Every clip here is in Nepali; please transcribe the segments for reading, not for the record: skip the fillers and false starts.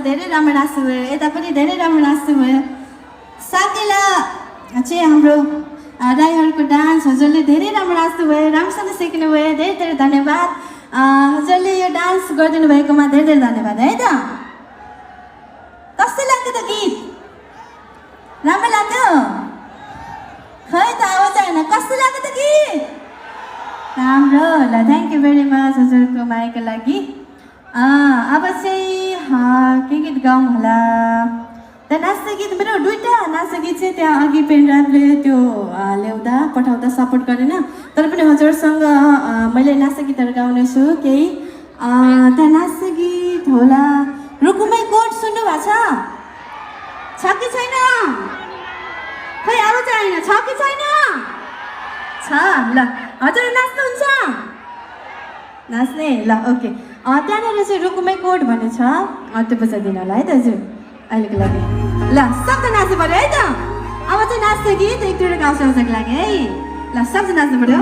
धेरै राम्रो नाच्नुभयो यता पनि धेरै राम्रो नाच्नुभयो साथीला चाहिँ हाम्रो राईहरूको डान्स हजुरले धेरै राम्रो नाच्नुभयो राम्रोसँग सिक्नुभयो धेरै धेरै धन्यवाद हजुरले यो डान्स गरिदिनु भएकोमा धेरै धेरै धन्यवाद है त कस्तो लाग्यो त गीत राम्रो लाग्यो खै त आवाज आएन कस्तो लाग्यो त गीत राम्रो ल थ्याङ्क यू भेरी मच हजुरको मायाको लागि अब चाहिँ के गीत गाउँ होला त्यहाँ नाच्ने गीत मेरो दुईवटा नाच्ने गीत चाहिँ त्यहाँ अघि पेनड्राइभले त्यो ल्याउँदा पठाउँदा सपोर्ट गरेन तर पनि हजुरसँग मैले नाच्ने गीतहरू गाउनेछु केही त्यहाँ नाच्ने गीत होला रुकुमै कोट सुन्नु भएको छ कि छैन खै आवाज आएन छ कि छैन छ ल हजुर नाच्नुहुन्छ नाच्ने ल ओके त्यहाँनिर चाहिँ रुकुमै कोट भन्ने छ त्यो बजाइदिनु होला है दाजु अहिलेको लागि ल सबजना नाच्नु पऱ्यो है त अब चाहिँ नाच्ने गीत एक दुईवटा गाउँछ लागि है ल सबजना नाच्नु पऱ्यो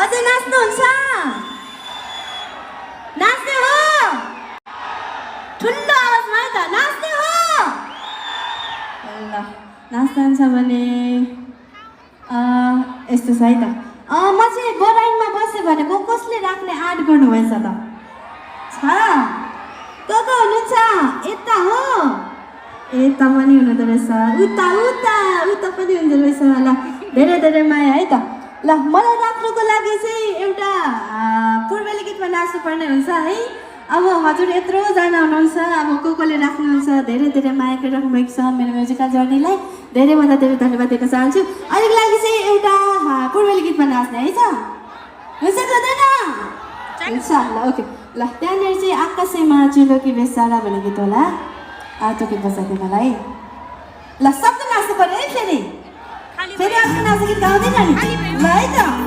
अझै नाच्नुहुन्छ नाच्ने हो ठुलो आवाजमा है त नाच्ने हो ल नाच्नुहुन्छ भने यस्तो छ है त म चाहिँ बोराइनमा बसेँ भनेको कसले राख्ने आँट गर्नुभएछ त छ को हुनुहुन्छ यता हो यता पनि हुनुहुँदो रहेछ उता उता उता पनि हुँदो रहेछ ल धेरै धेरै माया है त ल मलाई राख्नुको लागि चाहिँ एउटा पूर्वेली गीतमा नाच्नुपर्ने हुन्छ है अब हजुर यत्रोजना हुनुहुन्छ अब कोले राख्नुहुन्छ धेरै धेरै माया गरिराख्नु भएको छ मेरो म्युजिकल जर्नीलाई धेरैभन्दा धेरै धन्यवाद दिन चाहन्छु अहिलेको लागि चाहिँ एउटा पूर्वेली गीतमा नाच्ने है त हुन्छ हुँदैन हुन्छ ल ओके ल त्यहाँनिर चाहिँ आकाशैमा चिलोकी बेसारा भन्ने गीत होला त्यो गीत बजाइदिनु मलाई ल शब्द नाच्नु पर्यो है फेरि फेरि आफ्नो नाच्ने गीत गाउँदैन नि ल है त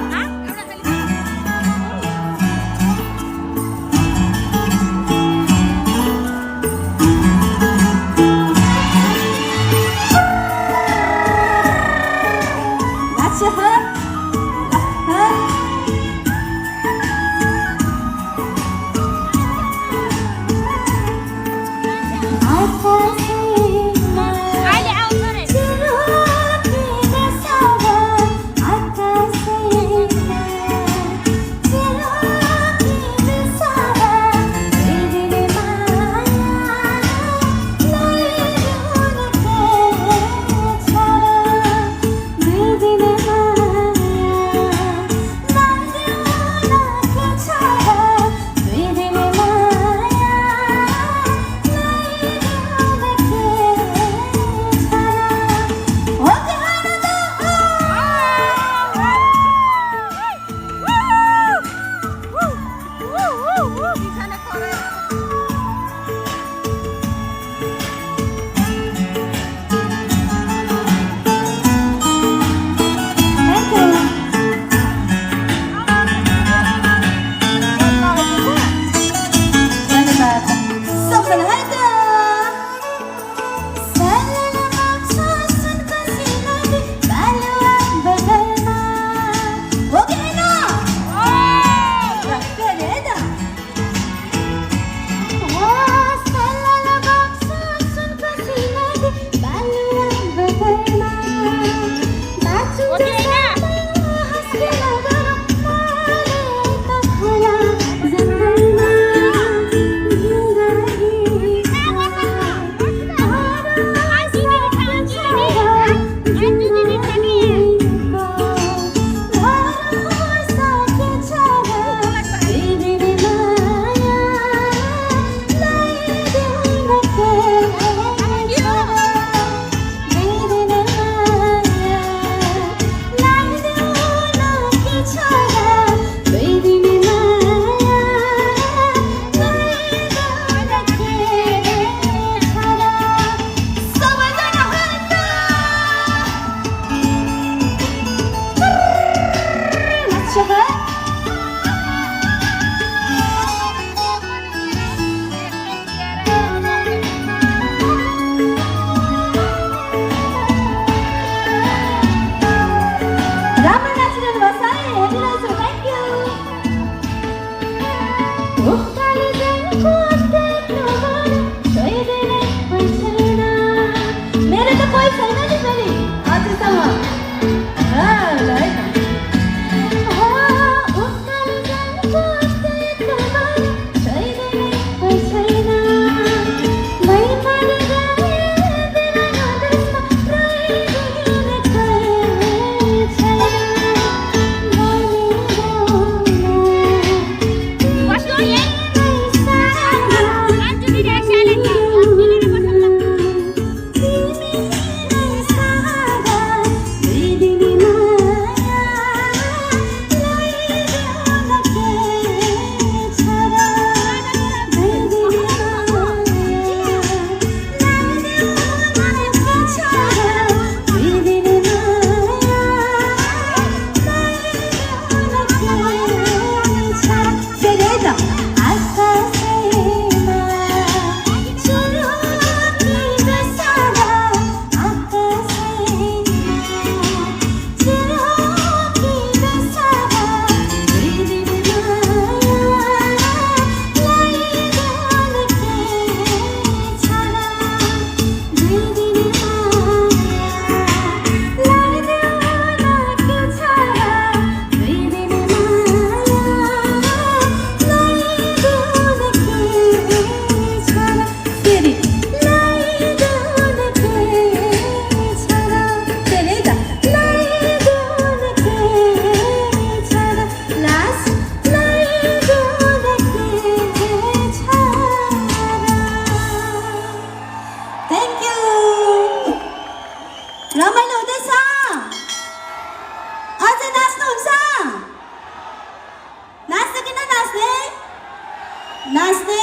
नाच्ने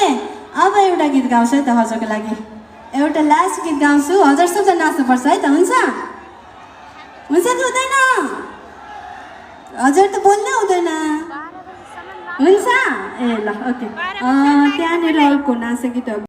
अब एउटा गीत गाउँछु है त हजुरको लागि एउटा लास्ट गीत गाउँछु हजुर सब नाच्नुपर्छ है त हुन्छ हुन्छ कि हुँदैन हजुर त बोल्नै हुँदैन हुन्छ ए ल ओके त्यहाँनिर अर्को नाच्ने गीत